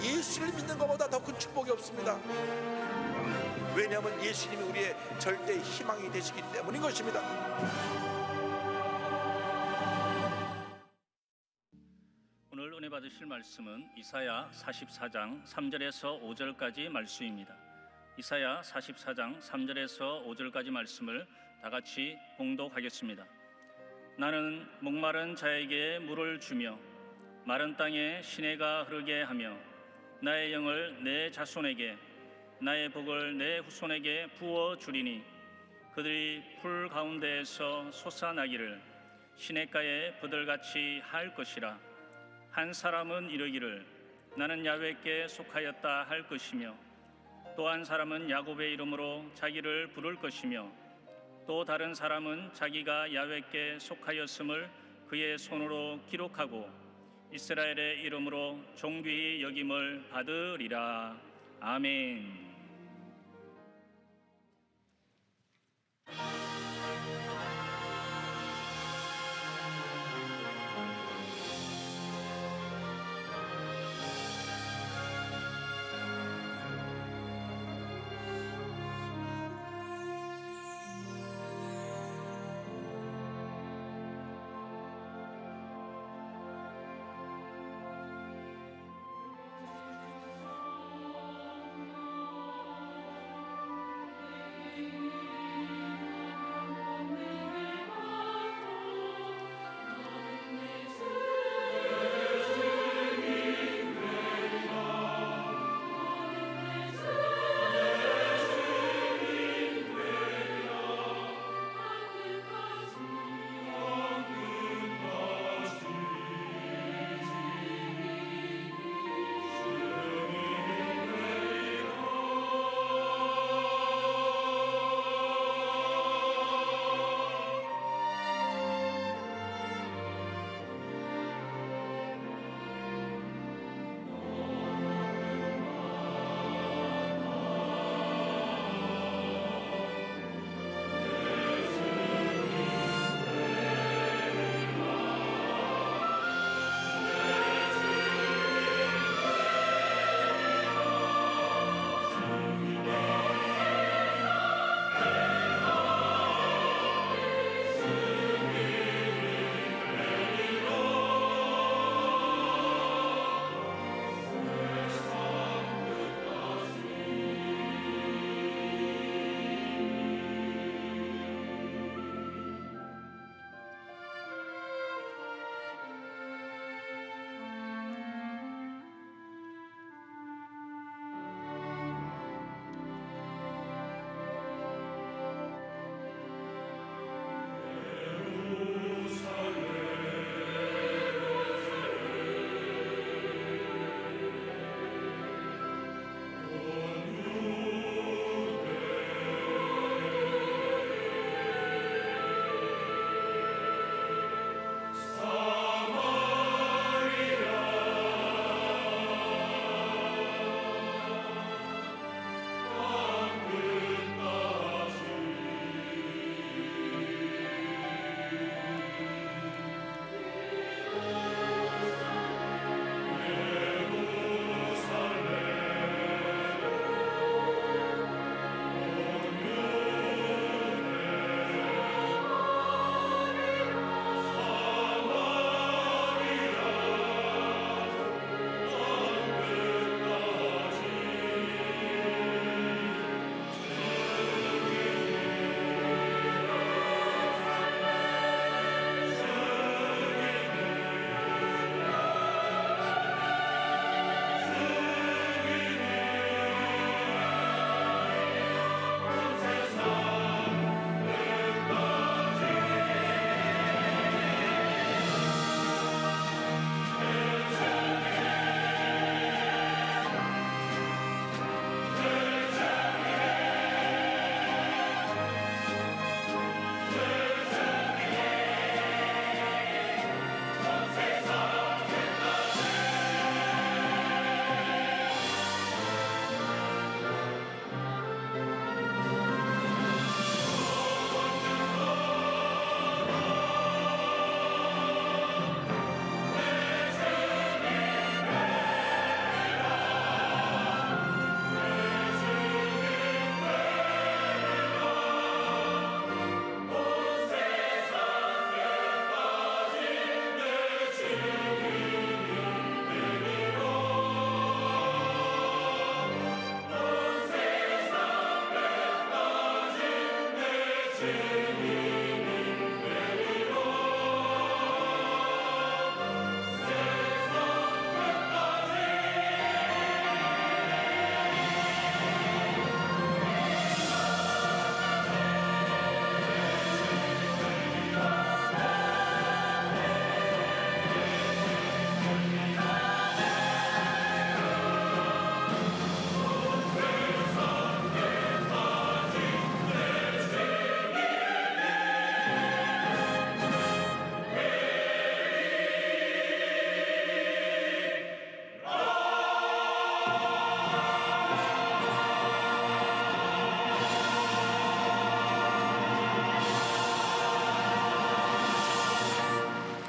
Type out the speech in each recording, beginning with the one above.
예수를 믿는 것보다 더 큰 축복이 없습니다. 왜냐하면 예수님이 우리의 절대 희망이 되시기 때문인 것입니다. 오늘 은혜 받으실 말씀은 이사야 44장 3절에서 5절까지 말씀입니다. 이사야 44장 3절에서 5절까지 말씀을 다 같이 봉독하겠습니다. 나는 목마른 자에게 물을 주며 마른 땅에 시내가 흐르게 하며 나의 영을 내 자손에게 나의 복을 내 후손에게 부어 주리니 그들이 풀 가운데에서 솟아나기를 시냇가에 부들같이 할 것이라. 한 사람은 이르기를 나는 야훼께 속하였다 할 것이며 또 한 사람은 야곱의 이름으로 자기를 부를 것이며 또 다른 사람은 자기가 야훼께 속하였음을 그의 손으로 기록하고 이스라엘의 이름으로 존귀히 여김을 받으리라. 아멘.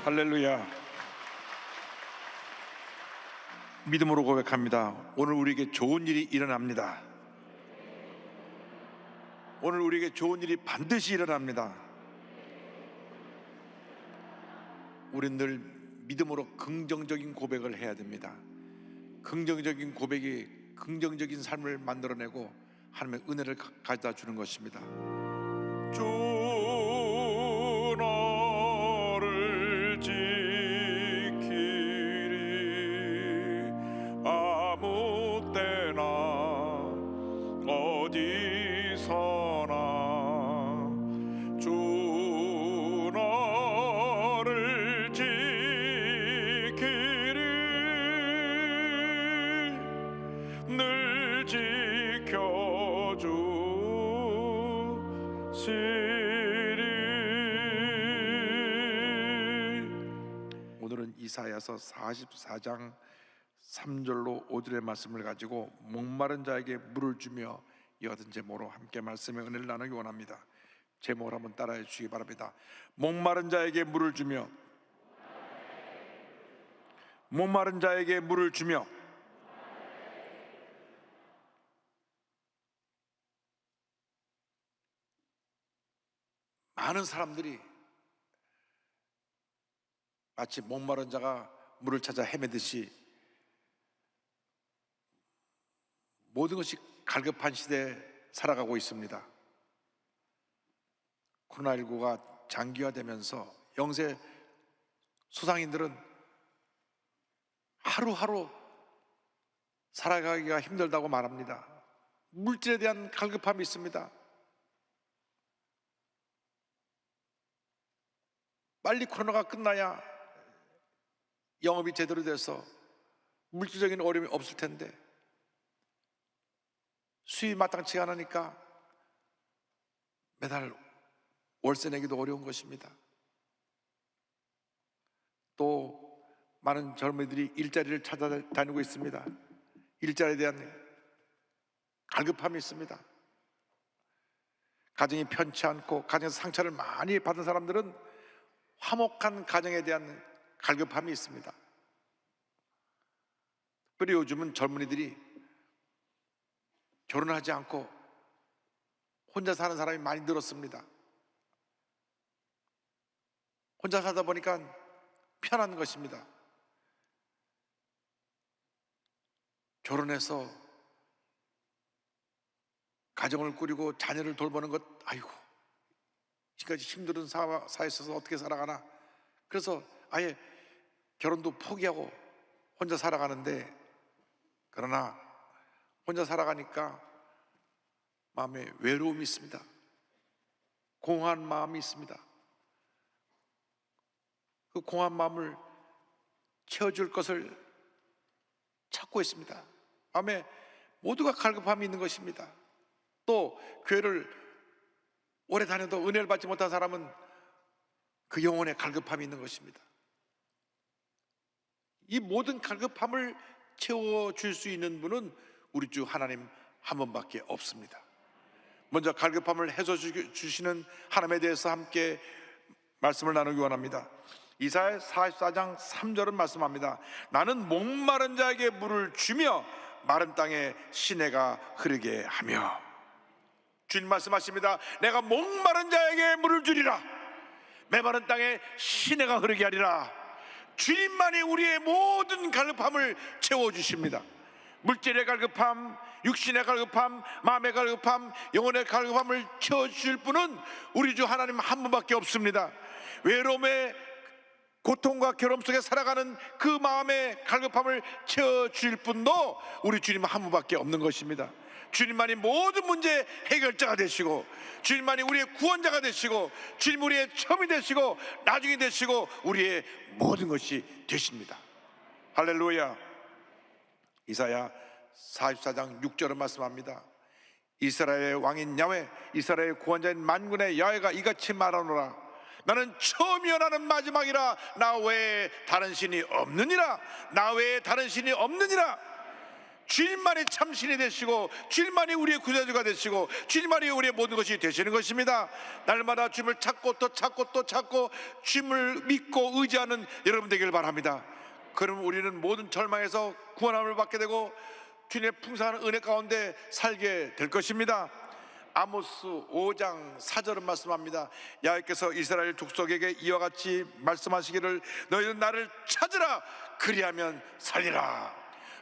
할렐루야. 믿음으로 고백합니다. 오늘 우리에게 좋은 일이 일어납니다. 오늘 우리에게 좋은 일이 반드시 일어납니다. 우리는 늘 믿음으로 긍정적인 고백을 해야 됩니다. 긍정적인 고백이 긍정적인 삶을 만들어내고 하나님의 은혜를 가져다 주는 것입니다. 주 너를 지키리 아무 때나 어디서나 주 너를 지키리 늘 지켜주시리. 오늘은 이사야서 44장 3절로 5절의 말씀을 가지고 목마른 자에게 물을 주며 이와 같은 제목으로 함께 말씀의 은혜를 나누기 원합니다. 제목을 한번 따라해 주시기 바랍니다. 목마른 자에게 물을 주며, 목마른 자에게 물을 주며. 많은 사람들이 마치 목마른 자가 물을 찾아 헤매듯이 모든 것이 갈급한 시대에 살아가고 있습니다. 코로나19가 장기화되면서 영세 소상인들은 하루하루 살아가기가 힘들다고 말합니다. 물질에 대한 갈급함이 있습니다. 빨리 코로나가 끝나야 영업이 제대로 돼서 물질적인 어려움이 없을 텐데 수입이 마땅치가 않으니까 매달 월세 내기도 어려운 것입니다. 또 많은 젊은이들이 일자리를 찾아다니고 있습니다. 일자리에 대한 갈급함이 있습니다. 가정이 편치 않고 가정에서 상처를 많이 받은 사람들은 화목한 가정에 대한 갈급함이 있습니다. 특별히 요즘은 젊은이들이 결혼하지 않고 혼자 사는 사람이 많이 늘었습니다. 혼자 살다 보니까 편한 것입니다. 결혼해서 가정을 꾸리고 자녀를 돌보는 것, 아이고 지금까지 힘든 사회에 있어서 어떻게 살아가나. 그래서 아예 결혼도 포기하고 혼자 살아가는데, 그러나 혼자 살아가니까 마음에 외로움이 있습니다. 공허한 마음이 있습니다. 그 공허한 마음을 채워줄 것을 찾고 있습니다. 마음에 모두가 갈급함이 있는 것입니다. 또 교회를 오래 다녀도 은혜를 받지 못한 사람은 그 영혼에 갈급함이 있는 것입니다. 이 모든 갈급함을 채워줄 수 있는 분은 우리 주 하나님 한 분밖에 없습니다. 먼저 갈급함을 해소주시는 하나님에 대해서 함께 말씀을 나누기 원합니다. 이사야 44장 3절은 말씀합니다. 나는 목마른 자에게 물을 주며 마른 땅에 시내가 흐르게 하며. 주님 말씀하십니다. 내가 목마른 자에게 물을 주리라. 메마른 땅에 시내가 흐르게 하리라. 주님만이 우리의 모든 갈급함을 채워주십니다. 물질의 갈급함, 육신의 갈급함, 마음의 갈급함, 영혼의 갈급함을 채워주실 분은 우리 주 하나님 한 분밖에 없습니다. 외로움의 고통과 괴로움 속에 살아가는 그 마음의 갈급함을 채워주실 분도 우리 주님 한 분밖에 없는 것입니다. 주님만이 모든 문제 해결자가 되시고, 주님만이 우리의 구원자가 되시고, 주님 우리의 처음이 되시고 나중이 되시고 우리의 모든 것이 되십니다. 할렐루야. 이사야 44장 6절은 말씀합니다. 이스라엘의 왕인 야훼, 이스라엘의 구원자인 만군의 야훼가 이같이 말하노라. 나는 처음이요 나는 마지막이라. 나 외에 다른 신이 없느니라. 나 외에 다른 신이 없느니라. 주님만이 참신이 되시고 주님만이 우리의 구세주가 되시고 주님만이 우리의 모든 것이 되시는 것입니다. 날마다 주님을 찾고 또 찾고 또 찾고 주님을 믿고 의지하는 여러분 되기를 바랍니다. 그럼 우리는 모든 절망에서 구원함을 받게 되고 주님의 풍성한 은혜 가운데 살게 될 것입니다. 아모스 5장 4절은 말씀합니다. 여호와께서 이스라엘 족속에게 이와 같이 말씀하시기를 너희는 나를 찾으라 그리하면 살리라.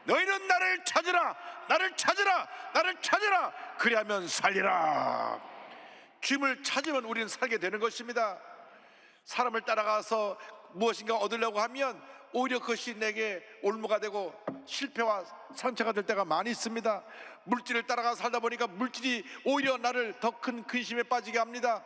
너희는 나를 찾으라, 나를 찾으라, 나를 찾으라 그리하면 살리라. 주님을 찾으면 우리는 살게 되는 것입니다. 사람을 따라가서 무엇인가 얻으려고 하면 오히려 그것이 내게 올무가 되고 실패와 상처가 될 때가 많이 있습니다. 물질을 따라가 살다 보니까 물질이 오히려 나를 더 큰 근심에 빠지게 합니다.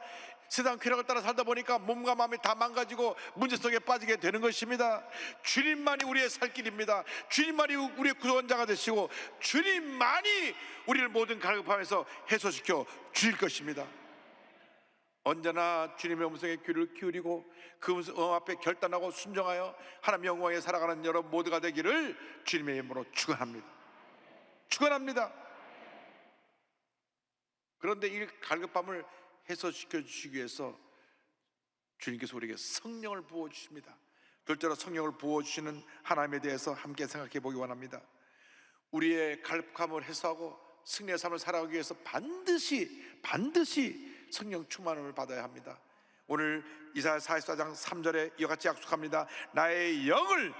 세상 쾌락을 따라 살다 보니까 몸과 마음이 다 망가지고 문제 속에 빠지게 되는 것입니다. 주님만이 우리의 살 길입니다. 주님만이 우리의 구원자가 되시고 주님만이 우리를 모든 갈급함에서 해소시켜 주실 것입니다. 언제나 주님의 음성에 귀를 기울이고 그 음성 앞에 결단하고 순종하여 하나님의 영광에 살아가는 여러분 모두가 되기를 주님의 이름으로 축원합니다. 축원합니다. 그런데 이 갈급함을 해소시켜 주시기 위해서 주님께서 우리에게 성령을 부어주십니다. 둘째로 성령을 부어주시는 하나님에 대해서 함께 생각해 보기 원합니다. 우리의 갈급함을 해소하고 승리의 삶을 살아가기 위해서 반드시 성령 충만함을 받아야 합니다. 오늘 이사야 44장 3절에 이와 같이 약속합니다. 나의 영을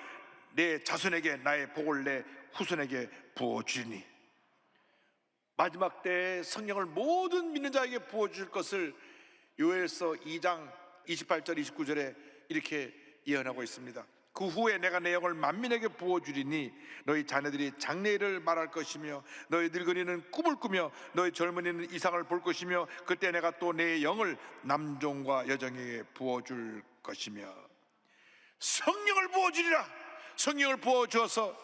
내 자손에게 나의 복을 내 후손에게 부어주리니. 마지막 때에 성령을 모든 믿는 자에게 부어줄 것을 요엘서 2장 28절 29절에 이렇게 예언하고 있습니다. 그 후에 내가 내 영을 만민에게 부어주리니 너희 자녀들이 장래일을 말할 것이며 너희 늙은이는 꿈을 꾸며 너희 젊은이는 이상을 볼 것이며 그때 내가 또 내 영을 남종과 여종에게 부어줄 것이며. 성령을 부어주리라. 성령을 부어주어서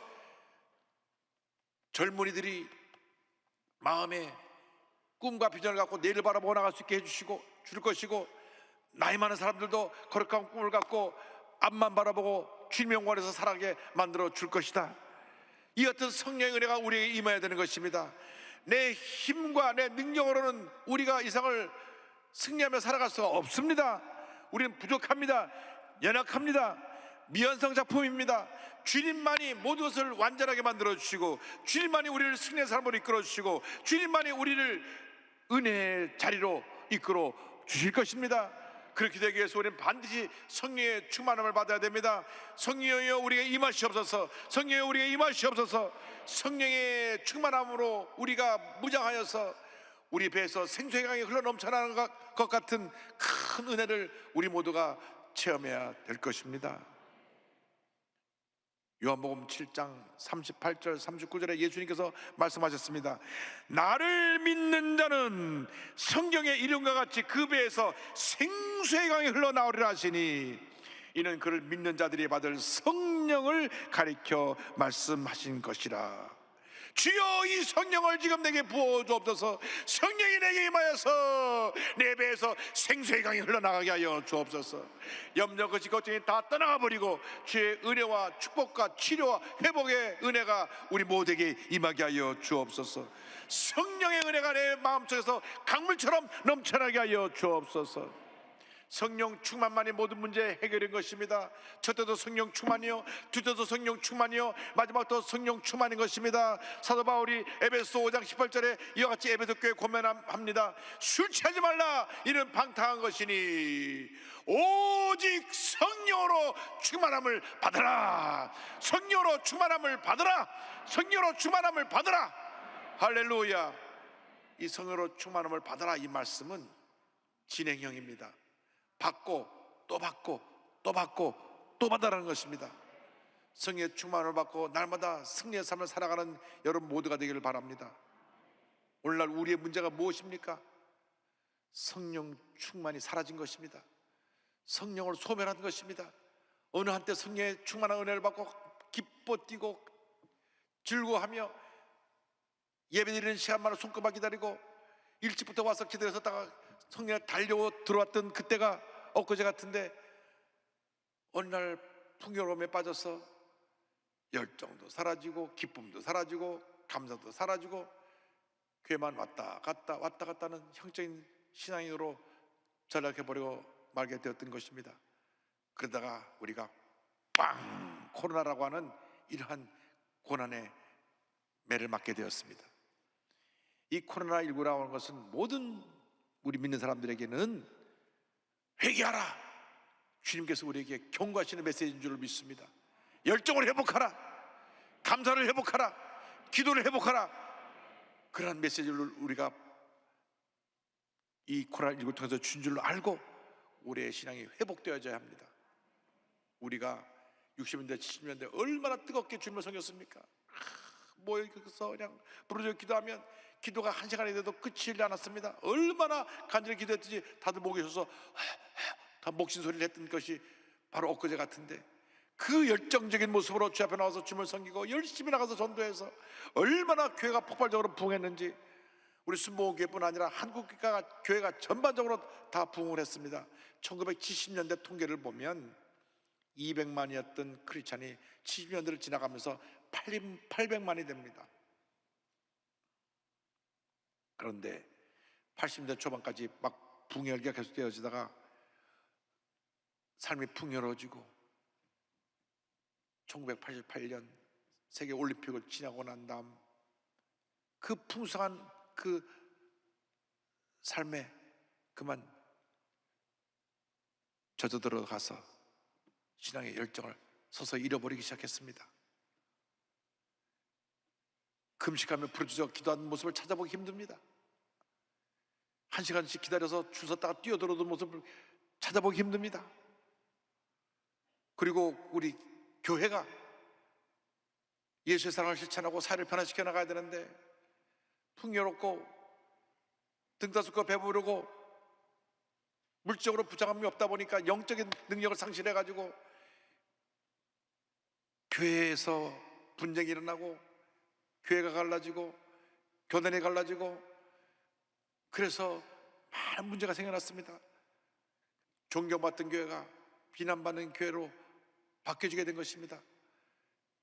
젊은이들이 마음에 꿈과 비전을 갖고 내일을 바라보고 나갈 수 있게 해주시고 줄 것이고, 나이 많은 사람들도 거룩한 꿈을 갖고 앞만 바라보고 주님의 영광에서 살아가게 만들어 줄 것이다. 이 같은 성령의 은혜가 우리에게 임해야 되는 것입니다. 내 힘과 내 능력으로는 우리가 이상을 승리하며 살아갈 수가 없습니다. 우리는 부족합니다. 연약합니다. 미완성 작품입니다. 주님만이 모든 것을 완전하게 만들어 주시고 주님만이 우리를 승리의 삶으로 이끌어 주시고 주님만이 우리를 은혜의 자리로 이끌어 주실 것입니다. 그렇게 되기 위해서 우리는 반드시 성령의 충만함을 받아야 됩니다. 성령이여 우리에게 임하시옵소서. 성령이여 우리에게 임하시옵소서. 성령의 충만함으로 우리가 무장하여서 우리 배에서 생수의 강이 흘러넘쳐나는 것 같은 큰 은혜를 우리 모두가 체험해야 될 것입니다. 요한복음 7장 38절 39절에 예수님께서 말씀하셨습니다. 나를 믿는 자는 성경의 이름과 같이 그 배에서 생수의 강이 흘러나오리라 하시니 이는 그를 믿는 자들이 받을 성령을 가리켜 말씀하신 것이라. 주여 이 성령을 지금 내게 부어주옵소서. 성령이 내게 임하여서 내 배에서 생수의 강이 흘러나가게 하여 주옵소서. 염려 것이 걱정이 다 떠나가 버리고 주의 은혜와 축복과 치료와 회복의 은혜가 우리 모두에게 임하게 하여 주옵소서. 성령의 은혜가 내 마음속에서 강물처럼 넘쳐나게 하여 주옵소서. 성령 충만만이 모든 문제 해결인 것입니다. 첫째도 성령 충만이요, 둘째도 성령 충만이요, 마지막도 성령 충만인 것입니다. 사도 바울이 에베소 5장 18절에 이와 같이 에베소 교회에 권면합니다. 술 취하지 말라. 이는 방탕한 것이니 오직 성령으로 충만함을 받으라. 성령으로 충만함을 받으라. 성령으로 충만함을 받으라. 할렐루야. 이 성령으로 충만함을 받으라, 이 말씀은 진행형입니다. 받고 또 받고 또 받고 또 받아라는 것입니다. 성령의 충만을 받고 날마다 승리의 삶을 살아가는 여러분 모두가 되기를 바랍니다. 오늘날 우리의 문제가 무엇입니까? 성령 충만이 사라진 것입니다. 성령을 소멸한 것입니다. 어느 한때 성령의 충만한 은혜를 받고 기뻐 뛰고 즐거워하며 예배드리는 시간만을 손꼽아 기다리고 일찍부터 와서 기다렸다가 성령에 달려 들어왔던 그때가 엊그제 같은데 어느 날 풍요로움에 빠져서 열정도 사라지고 기쁨도 사라지고 감사도 사라지고 교회만 왔다 갔다 하는 형적인 신앙인으로 전락해버리고 말게 되었던 것입니다. 그러다가 우리가 코로나라고 하는 이러한 고난의 매를 맞게 되었습니다. 이 코로나19라고 하는 것은 모든 우리 믿는 사람들에게는 회개하라, 주님께서 우리에게 경고하시는 메시지인 줄 믿습니다. 열정을 회복하라, 감사를 회복하라, 기도를 회복하라, 그러한 메시지를 우리가 이 코로나19를 통해서 준 줄로 알고 우리의 신앙이 회복되어져야 합니다. 우리가 60년대 70년대 얼마나 뜨겁게 주님을 섬겼습니까? 모여서 그냥 부르짖어 기도하면 기도가 한 시간이 돼도 끝이 않았습니다. 얼마나 간절히 기도했든지 다들 목에 서서 다 목신소리를 했던 것이 바로 엊그제 같은데, 그 열정적인 모습으로 주 앞에 나와서 주님을 섬기고 열심히 나가서 전도해서 얼마나 교회가 폭발적으로 부흥했는지, 우리 순복음교회뿐 아니라 한국 교회가 전반적으로 다 부흥을 했습니다. 1970년대 통계를 보면 200만이었던 크리스찬이 70년대를 지나가면서 800만이 됩니다. 그런데 80년대 초반까지 막 붕열기가 계속되어지다가 삶이 풍요로워지고 1988년 세계 올림픽을 지나고 난 다음 그 풍성한 그 삶에 그만 젖어들어가서 신앙의 열정을 서서히 잃어버리기 시작했습니다. 금식하며 부르짖어 기도하는 모습을 찾아보기 힘듭니다. 1시간씩 기다려서 줄 섰다가 뛰어들어오는 모습을 찾아보기 힘듭니다. 그리고 우리 교회가 예수의 사랑을 실천하고 사회를 변화시켜 나가야 되는데 풍요롭고 등따숩고 배부르고 물질적으로 부자감이 없다 보니까 영적인 능력을 상실해가지고 교회에서 분쟁이 일어나고 교회가 갈라지고 교단이 갈라지고, 그래서 많은 문제가 생겨났습니다. 존경받던 교회가 비난받는 교회로 바뀌어지게 된 것입니다.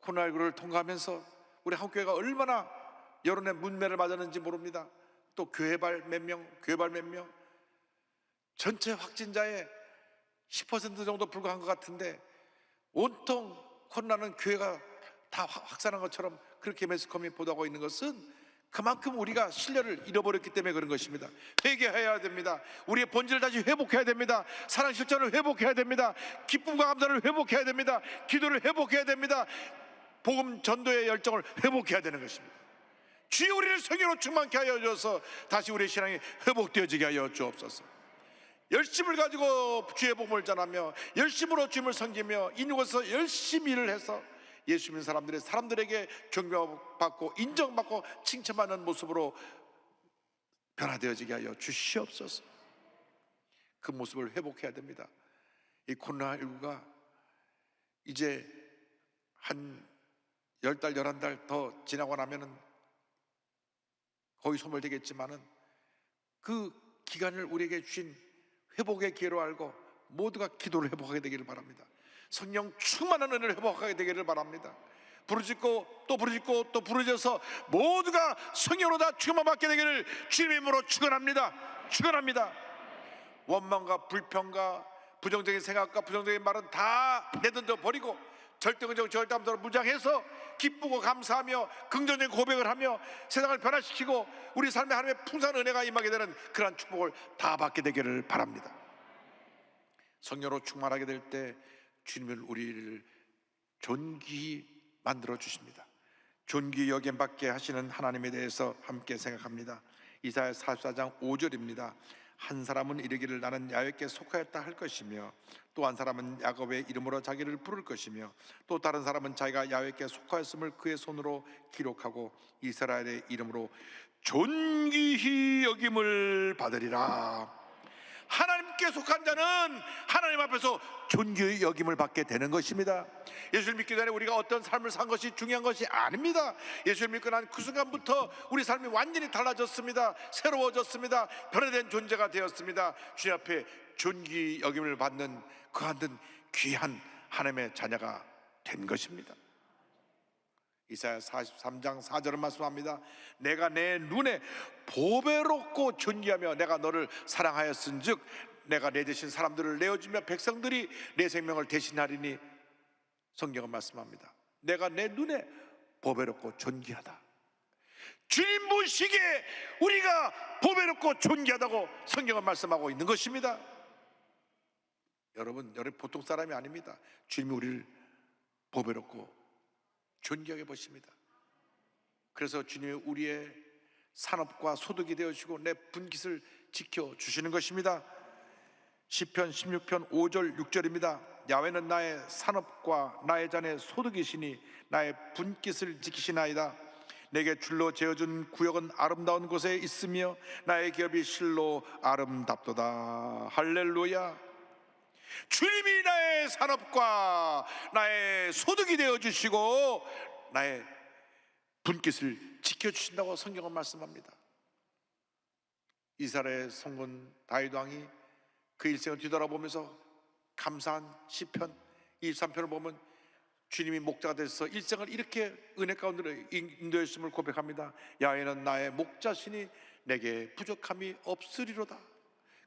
코로나19를 통과하면서 우리 한국교회가 얼마나 여론의 문매를 맞았는지 모릅니다. 또 교회발 몇 명, 전체 확진자의 10% 정도 불과한 것 같은데 온통 코로나는 교회가 다 확산한 것처럼 그렇게 매스컴이 보도하고 있는 것은 그만큼 우리가 신뢰를 잃어버렸기 때문에 그런 것입니다. 회개해야 됩니다. 우리의 본질을 다시 회복해야 됩니다. 사랑 실천을 회복해야 됩니다. 기쁨과 감사를 회복해야 됩니다. 기도를 회복해야 됩니다. 복음 전도의 열정을 회복해야 되는 것입니다. 주여 우리를 성령으로 충만케 하여 주어서 다시 우리의 신앙이 회복되어지게 하여 주옵소서. 열심을 가지고 주의 복음을 전하며 열심으로 주님을 섬기며 인육에서 열심히 일을 해서 예수 믿는 사람들에게 존경받고 인정받고 칭찬받는 모습으로 변화되어지게 하여 주시옵소서. 그 모습을 회복해야 됩니다. 이 코로나19가 이제 한 10달 11달 더 지나고 나면은 거의 소멸되겠지만은 그 기간을 우리에게 주신 회복의 기회로 알고 모두가 기도를 회복하게 되기를 바랍니다. 성령 충만한 은혜를 회복하게 되기를 바랍니다. 부르짖고 또 부르짖고 또 부르짖어서 모두가 성령으로 다 충만 받게 되기를 주님의 이름으로 축원합니다. 원망과 불평과 부정적인 생각과 부정적인 말은 다 내던져 버리고 절대긍정 절대함으로 무장해서 기쁘고 감사하며 긍정적인 고백을 하며 세상을 변화시키고 우리 삶에 하나님의 풍성한 은혜가 임하게 되는 그러한 축복을 다 받게 되기를 바랍니다. 성령으로 충만하게 될 때 주님은 우리를 존귀히 만들어 주십니다. 존귀히 여김받게 하시는 하나님에 대해서 함께 생각합니다. 이사야 44장 5절입니다. 한 사람은 이르기를 나는 야훼께 속하였다 할 것이며 또 한 사람은 야곱의 이름으로 자기를 부를 것이며 또 다른 사람은 자기가 야훼께 속하였음을 그의 손으로 기록하고 이스라엘의 이름으로 존귀히 여김을 받으리라. 하나님께 속한 자는 하나님 앞에서 존귀히 여김을 받게 되는 것입니다. 예수를 믿기 전에 우리가 어떤 삶을 산 것이 중요한 것이 아닙니다. 예수를 믿고 난 그 순간부터 우리 삶이 완전히 달라졌습니다. 새로워졌습니다. 변화된 존재가 되었습니다. 주님 앞에 존귀히 여김을 받는 그 한 귀한 하나님의 자녀가 된 것입니다. 이사야 43장 4절은 말씀합니다. 내가 내 눈에 보배롭고 존귀하며 내가 너를 사랑하였은즉 내가 내 대신 사람들을 내어주며 백성들이 내 생명을 대신하리니. 성경은 말씀합니다. 내가 내 눈에 보배롭고 존귀하다. 주님 보시기에 우리가 보배롭고 존귀하다고 성경은 말씀하고 있는 것입니다. 여러분 보통 사람이 아닙니다. 주님이 우리를 보배롭고 존귀하게 보십니다. 그래서 주님이 우리의 산업과 소득이 되어주시고 내 분깃을 지켜주시는 것입니다. 시편 16편 5절 6절입니다. 야훼는 나의 산업과 나의 잔의 소득이시니 나의 분깃을 지키시나이다. 내게 줄로 재어준 구역은 아름다운 곳에 있으며 나의 기업이 실로 아름답도다. 할렐루야. 주님이 나의 산업과 나의 소득이 되어주시고 나의 분깃을 지켜주신다고 성경은 말씀합니다. 이스라엘의 성군 다윗 왕이 그 일생을 뒤돌아보면서 감사한 시편 23편을 보면 주님이 목자가 되셔서 일생을 이렇게 은혜 가운데로 인도했음을 고백합니다. 야훼는 나의 목자시니 내게 부족함이 없으리로다.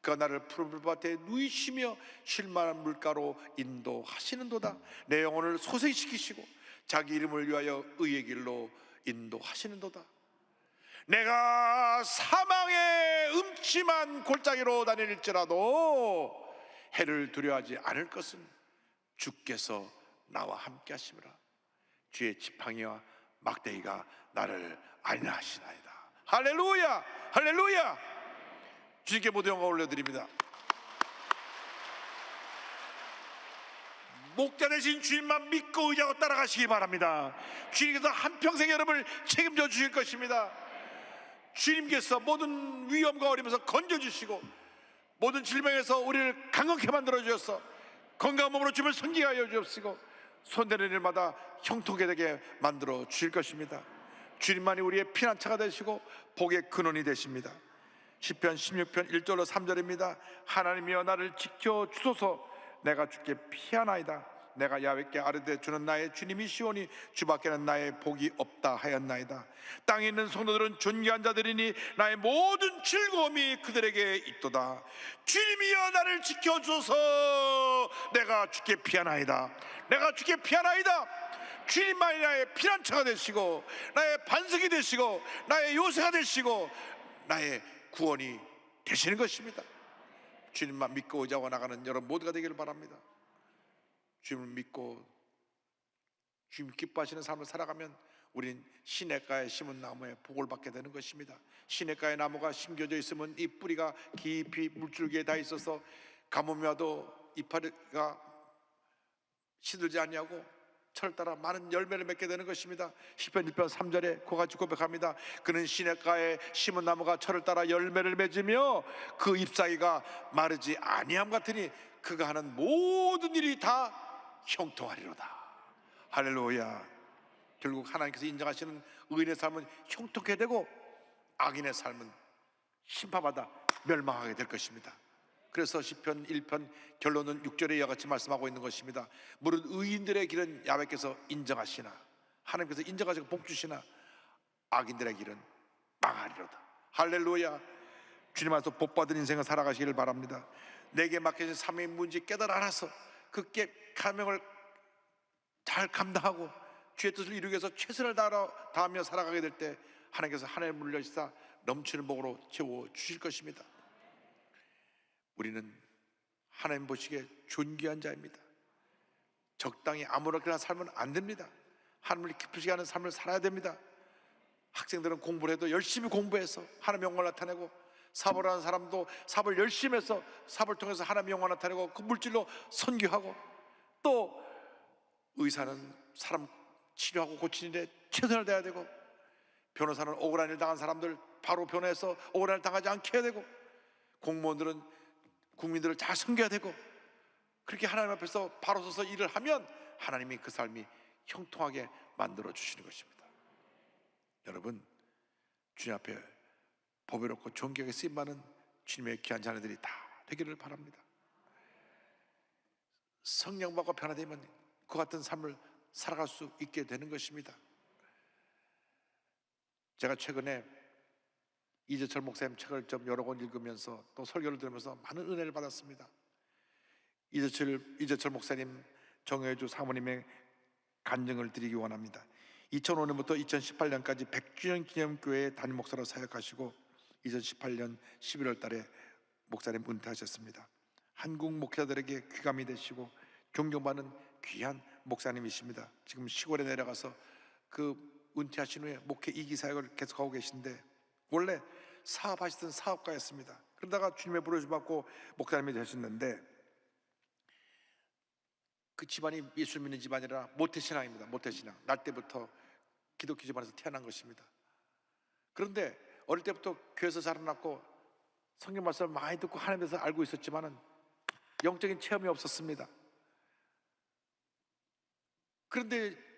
그가 나를 푸른 물밭에 누이시며 쉴만한 물가로 인도하시는도다. 내 영혼을 소생시키시고 자기 이름을 위하여 의의 길로 인도하시는도다. 내가 사망의 음침한 골짜기로 다닐지라도 해를 두려워하지 않을 것은 주께서 나와 함께 하심이라. 주의 지팡이와 막대기가 나를 안위하시나이다. 할렐루야, 할렐루야. 주님께 모두 영광 올려드립니다. 목자 되신 주님만 믿고 의지하고 따라가시기 바랍니다. 주님께서 한평생 여러분을 책임져 주실 것입니다. 주님께서 모든 위험과 어려움에서 건져주시고 모든 질병에서 우리를 강건케 만들어 주셔서 건강한 몸으로 주님을 섬기게 주옵시고 손대는 일마다 형통하게 되게 만들어 주실 것입니다. 주님만이 우리의 피난처가 되시고 복의 근원이 되십니다. 시편 16편 1절로 3절입니다. 하나님이여 나를 지켜주소서. 내가 주께 피하나이다. 내가 야훼께 아뢰되 주는 나의 주님이시오니 주밖에는 나의 복이 없다 하였나이다. 땅에 있는 성도들은 존귀한 자들이니 나의 모든 즐거움이 그들에게 있도다. 주님이여 나를 지켜주소서. 내가 주께 피하나이다. 내가 주께 피하나이다. 주님만이 나의 피난처가 되시고 나의 반석이 되시고 나의 요새가 되시고 나의 구원이 되시는 것입니다. 주님만 믿고 의지하고 나가는 여러분 모두가 되기를 바랍니다. 주님을 믿고 주님 기뻐하시는 삶을 살아가면 우린 시냇가에 심은 나무에 복을 받게 되는 것입니다. 시냇가에 나무가 심겨져 있으면 이 뿌리가 깊이 물줄기에 닿아 있어서 가뭄이 와도 이파리가 시들지 않냐고 철 따라 많은 열매를 맺게 되는 것입니다. 시편 1편 3절에 그같이 고백합니다. 그는 시냇가에 심은 나무가 철을 따라 열매를 맺으며 그 잎사귀가 마르지 아니함 같으니 그가 하는 모든 일이 다 형통하리로다. 할렐루야. 결국 하나님께서 인정하시는 의인의 삶은 형통하게 되고 악인의 삶은 심판받아 멸망하게 될 것입니다. 그래서 시편 1편 결론은 6절에 이와 같이 말씀하고 있는 것입니다. 무릇 의인들의 길은 야훼께서 인정하시나 하나님께서 인정하시고 복주시나 악인들의 길은 망하리로다. 할렐루야. 주님 안에서 복받은 인생을 살아가시기를 바랍니다. 내게 맡겨진 사명의 문제 깨달아 알아서 그 가명을 잘 감당하고 주의 뜻을 이루기 위해서 최선을 다하며 살아가게 될 때 하나님께서 하늘의 문을 여시사 넘치는 복으로 채워주실 것입니다. 우리는 하나님 보시기에 존귀한 자입니다. 적당히 아무렇게나 살면 안 됩니다. 하나님을 기쁘시게 하는 삶을 살아야 됩니다. 학생들은 공부를 해도 열심히 공부해서 하나님의 영광을 나타내고, 사업을 하는 사람도 사업을 열심히 해서 사업을 통해서 하나님의 영광을 나타내고 그 물질로 선교하고, 또 의사는 사람 치료하고 고치는 데 최선을 다해야 되고, 변호사는 억울한 일 당한 사람들 바로 변호해서 억울한 일 당하지 않게 해야 되고, 공무원들은 국민들을 잘 섬겨야 되고, 그렇게 하나님 앞에서 바로 서서 일을 하면 하나님이 그 삶이 형통하게 만들어 주시는 것입니다. 여러분, 주님 앞에 보배롭고 존귀하게 쓰임받는 주님의 귀한 자녀들이 다 되기를 바랍니다. 성령받고 변화되면 그 같은 삶을 살아갈 수 있게 되는 것입니다. 제가 최근에 이재철 목사님 책을 좀 여러 권 읽으면서 또 설교를 들으면서 많은 은혜를 받았습니다. 이재철 목사님 정효주 사모님의 간증을 드리기 원합니다. 2005년부터 2018년까지 100주년 기념교회 담임 목사로 사역하시고 2018년 11월 달에 목사님 은퇴하셨습니다. 한국 목사들에게 귀감이 되시고 존경받는 귀한 목사님이십니다. 지금 시골에 내려가서 그 은퇴하신 후에 목회 2기 사역을 계속하고 계신데 원래 사업하시던 사업가였습니다. 그러다가 주님의 부르심 받고 목사님이 되셨는데 그 집안이 예수 믿는 집안이라 모태신앙입니다. 모태신앙. 날 때부터 기독교 집안에서 태어난 것입니다. 그런데 어릴 때부터 교회에서 자라났고 성경 말씀을 많이 듣고 하나님에서 알고 있었지만은 영적인 체험이 없었습니다. 그런데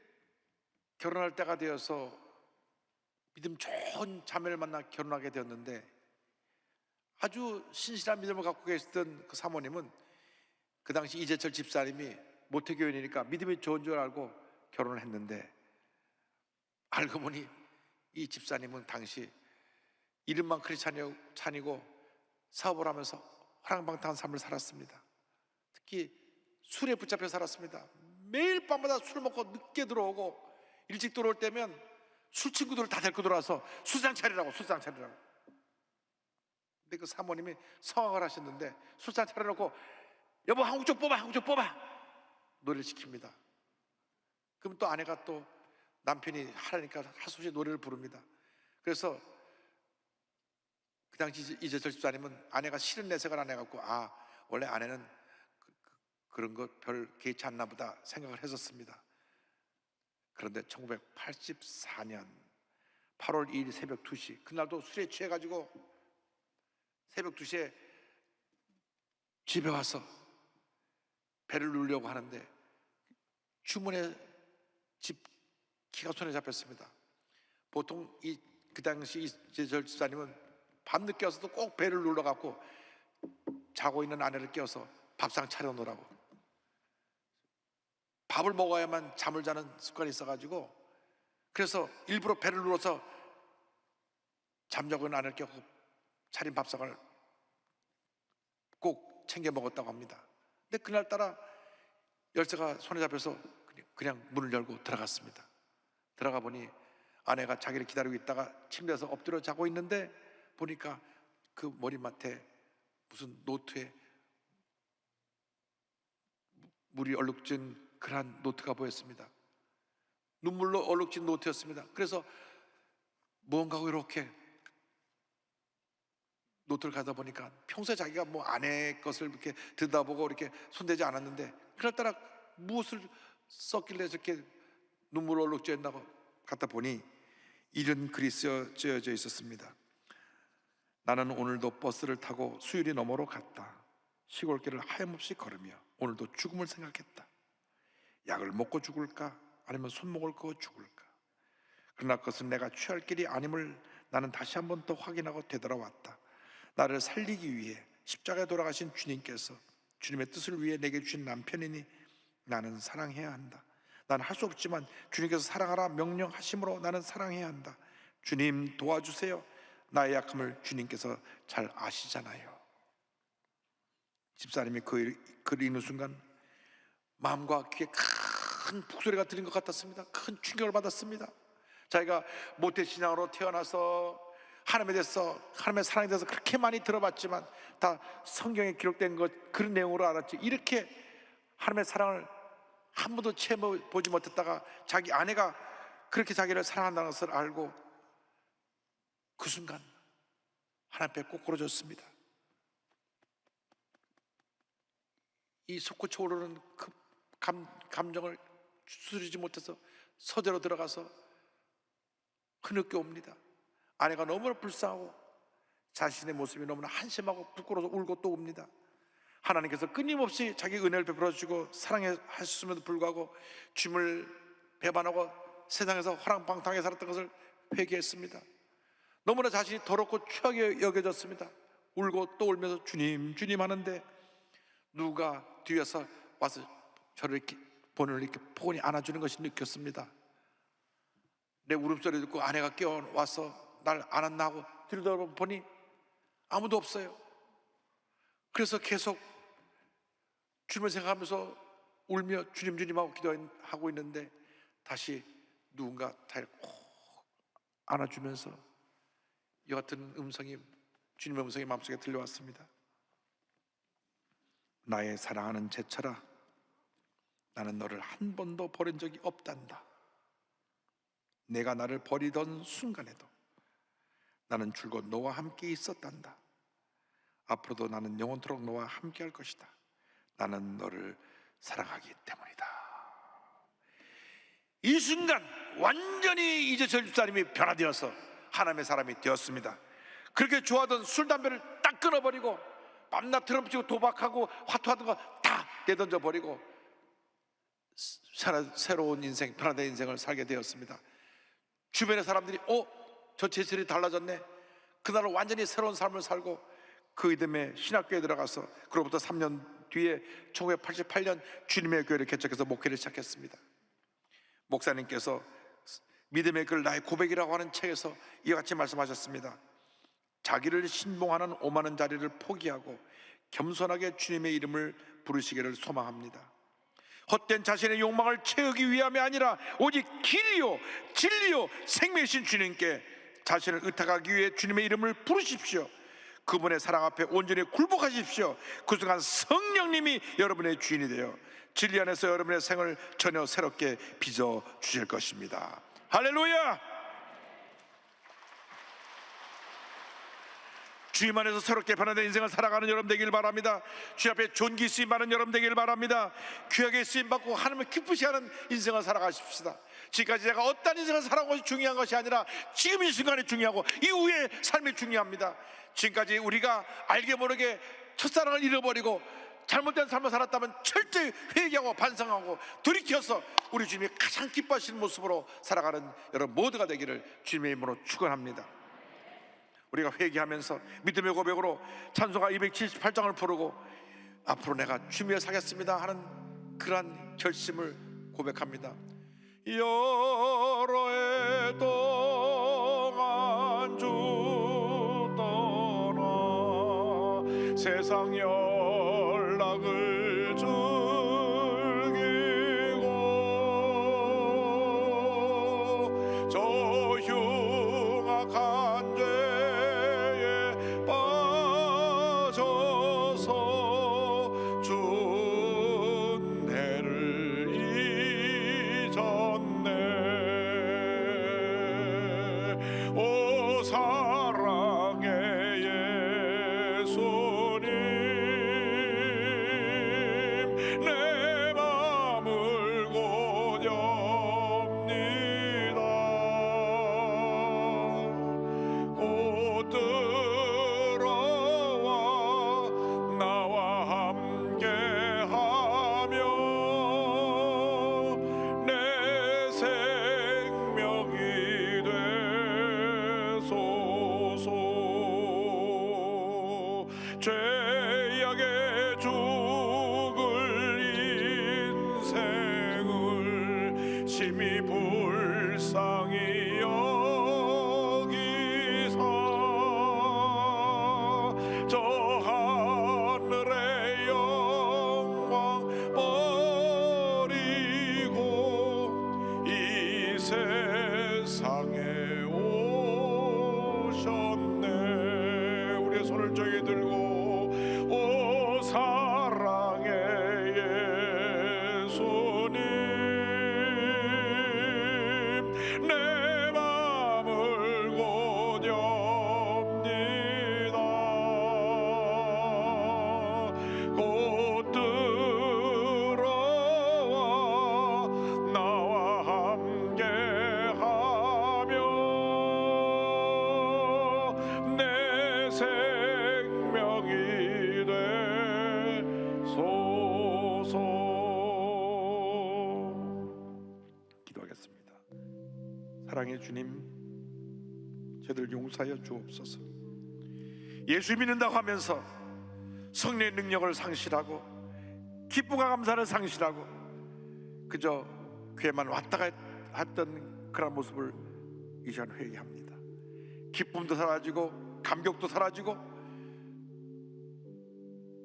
결혼할 때가 되어서 믿음 좋은 자매를 만나 결혼하게 되었는데 아주 신실한 믿음을 갖고 계시던 그 사모님은 그 당시 이재철 집사님이 모태교인이니까 믿음이 좋은 줄 알고 결혼을 했는데 알고 보니 이 집사님은 당시 이름만 크리스찬이고 사업을 하면서 화랑방탕한 삶을 살았습니다. 특히 술에 붙잡혀 살았습니다. 매일 밤마다 술 먹고 늦게 들어오고 일찍 들어올 때면 술 친구들을 다 데리고 들어와서 술상 차리라고. 근데 그 사모님이 성악을 하셨는데 술상 차려놓고 여보 한국 쪽 뽑아 노래를 시킵니다. 그럼 또 아내가 또 남편이 하라니까 할 수 없이 노래를 부릅니다. 그래서 그 당시 이재철 집사님은 아내가 싫은 내색을 안 해갖고 원래 아내는 그런 거 별 개의치 않나 보다 생각을 했었습니다. 그런데 1984년 8월 2일 새벽 2시 그날도 술에 취해가지고 새벽 2시에 집에 와서 배를 누르려고 하는데 주문에 집 키가 손에 잡혔습니다. 보통 그 당시 이재철 집사님은 밤늦게 와서도 꼭 배를 눌러갖고 자고 있는 아내를 깨워서 밥상 차려놓으라고. 밥을 먹어야만 잠을 자는 습관이 있어가지고 그래서 일부러 배를 눌러서 잠자고 있는 아내를 깨우고 차린 밥상을 꼭 챙겨 먹었다고 합니다. 근데 그날따라 열쇠가 손에 잡혀서 그냥 문을 열고 들어갔습니다. 들어가 보니 아내가 자기를 기다리고 있다가 침대에서 엎드려 자고 있는데 보니까 그 머리맡에 무슨 노트에 물이 얼룩진 그런 노트가 보였습니다. 눈물로 얼룩진 노트였습니다. 그래서 무언가고 이렇게 노트를 가다 보니까 평소에 자기가 뭐 아내 것을 이렇게 들여다보고 이렇게 손대지 않았는데 그날따라 무엇을 썼길래 저렇게 눈물 얼룩져 있나고 갖다 보니 이런 글이 쓰여져 있었습니다. 나는 오늘도 버스를 타고 수유리 너머로 갔다. 시골길을 하염없이 걸으며 오늘도 죽음을 생각했다. 약을 먹고 죽을까 아니면 손목을 그어 죽을까. 그러나 그것은 내가 취할 길이 아님을 나는 다시 한 번 더 확인하고 되돌아왔다. 나를 살리기 위해 십자가에 돌아가신 주님께서 주님의 뜻을 위해 내게 주신 남편이니 나는 사랑해야 한다. 나는 할 수 없지만 주님께서 사랑하라 명령하심으로 나는 사랑해야 한다. 주님 도와주세요. 나의 약함을 주님께서 잘 아시잖아요. 집사님이 그 글을 읽는 순간 마음과 귀에 큰 북소리가 들린 것 같았습니다. 큰 충격을 받았습니다. 자기가 모태신앙으로 태어나서 하나님에 대해서 하나님의 사랑에 대해서 그렇게 많이 들어봤지만 다 성경에 기록된 것 그런 내용으로 알았지 이렇게 하나님의 사랑을 한 번도 보지 못했다가 자기 아내가 그렇게 자기를 사랑한다는 것을 알고 그 순간 하나님 앞에 꼬꾸러졌습니다. 이 솟구쳐 오르는 그 감정을 추스르지 못해서 서재로 들어가서 흐느껴 옵니다. 아내가 너무나 불쌍하고 자신의 모습이 너무나 한심하고 부끄러워서 울고 또 옵니다. 하나님께서 끊임없이 자기 은혜를 베풀어 주시고 사랑하셨음에도 불구하고 주님을 배반하고 세상에서 허랑방탕하게 살았던 것을 회개했습니다. 너무나 자신이 더럽고 추하게 여겨졌습니다. 울고 또 울면서 주님 주님 하는데 누가 뒤에서 와서 저를 이렇게 본을 이렇게 포근히 안아주는 것이 느꼈습니다. 내 울음소리 듣고 아내가 깨어와서 날 안았나 하고 들여다보니 아무도 없어요. 그래서 계속 주님을 생각하면서 울며 주님 주님하고 기도하고 있는데 다시 누군가 다리를 꼭 안아주면서 이 같은 음성이, 주님의 음성이 마음속에 들려왔습니다. 나의 사랑하는 제철아, 나는 너를 한 번도 버린 적이 없단다. 내가 나를 버리던 순간에도 나는 줄곧 너와 함께 있었단다. 앞으로도 나는 영원토록 너와 함께 할 것이다. 나는 너를 사랑하기 때문이다. 이 순간 완전히 이재철 집사님이 변화되어서 하나님의 사람이 되었습니다. 그렇게 좋아하던 술, 담배를 딱 끊어버리고 밤낮 드럼 치고 도박하고 화투하던 거 다 내던져 버리고 새로운 인생, 변화된 인생을 살게 되었습니다. 주변의 사람들이 저 제철이 달라졌네. 그날은 완전히 새로운 삶을 살고 그 이듬해 신학교에 들어가서 그로부터 3년 뒤에 1988년 주님의 교회를 개척해서 목회를 시작했습니다. 목사님께서 믿음의 글 나의 고백이라고 하는 책에서 이와 같이 말씀하셨습니다. 자기를 신봉하는 오만한 자리를 포기하고 겸손하게 주님의 이름을 부르시기를 소망합니다. 헛된 자신의 욕망을 채우기 위함이 아니라 오직 길이요 진리요 생명이신 주님께 자신을 의탁하기 위해 주님의 이름을 부르십시오. 그분의 사랑 앞에 온전히 굴복하십시오. 그 순간 성령님이 여러분의 주인이 되어 진리 안에서 여러분의 생을 전혀 새롭게 빚어 주실 것입니다. 할렐루야! 주님 안에서 새롭게 변화된 인생을 살아가는 여러분 되길 바랍니다. 주님 앞에 존귀 쓰임 받는 여러분 되길 바랍니다. 귀하게 쓰임 받고 하나님을 기쁘시 하는 인생을 살아가십시다. 지금까지 내가 어떤 인생을 살아온 것이 중요한 것이 아니라 지금 이 순간이 중요하고 이후의 삶이 중요합니다. 지금까지 우리가 알게 모르게 첫사랑을 잃어버리고 잘못된 삶을 살았다면 철저히 회개하고 반성하고 돌이켜서 우리 주님이 가장 기뻐하시는 모습으로 살아가는 여러분 모두가 되기를 주님의 이름으로 축원합니다. 우리가 회개하면서 믿음의 고백으로 찬송가 278장을 부르고 앞으로 내가 주님을 사겠습니다 하는 그러한 결심을 고백합니다. 여러 해 동안 주 떠나 세상 연락을 즐기고 저 흉악한 죄에 빠져서 준 해를 잊었네. 오 사랑의 예수님, 내 맘을 고늡니다. 곧 들어와 나와 함께하며 내 생명이 되소서. 죄악의 죽을 인생을 심히 불쌍히 여기사 저 하늘의 영광 버리고 이 세상에 오셨네. 우리의 손을 저기 들고 오 사랑의 예수님, 내 맘을 고늡니다. 곧 들어와 나와 함께하며 내 생명이 되소서. 기도하겠습니다. 사랑의 주님, 저들 용서하여 주옵소서. 예수 믿는다고 하면서 성령의 능력을 상실하고 기쁨과 감사를 상실하고 그저 교회만 왔다가 했던 그런 모습을 이 시간 회개합니다. 기쁨도 사라지고 감격도 사라지고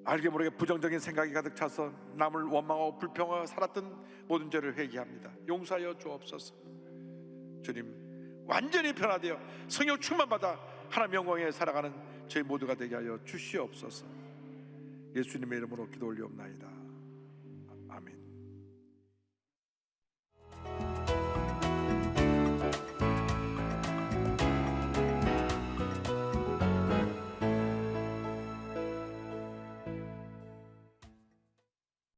알게 모르게 부정적인 생각이 가득 차서 남을 원망하고 불평하고 살았던 모든 죄를 회개합니다. 용서하여 주옵소서. 주님, 완전히 변화되어 성령 충만받아 하나님 영광에 살아가는 저희 모두가 되게 하여 주시옵소서. 예수님의 이름으로 기도 올리옵나이다.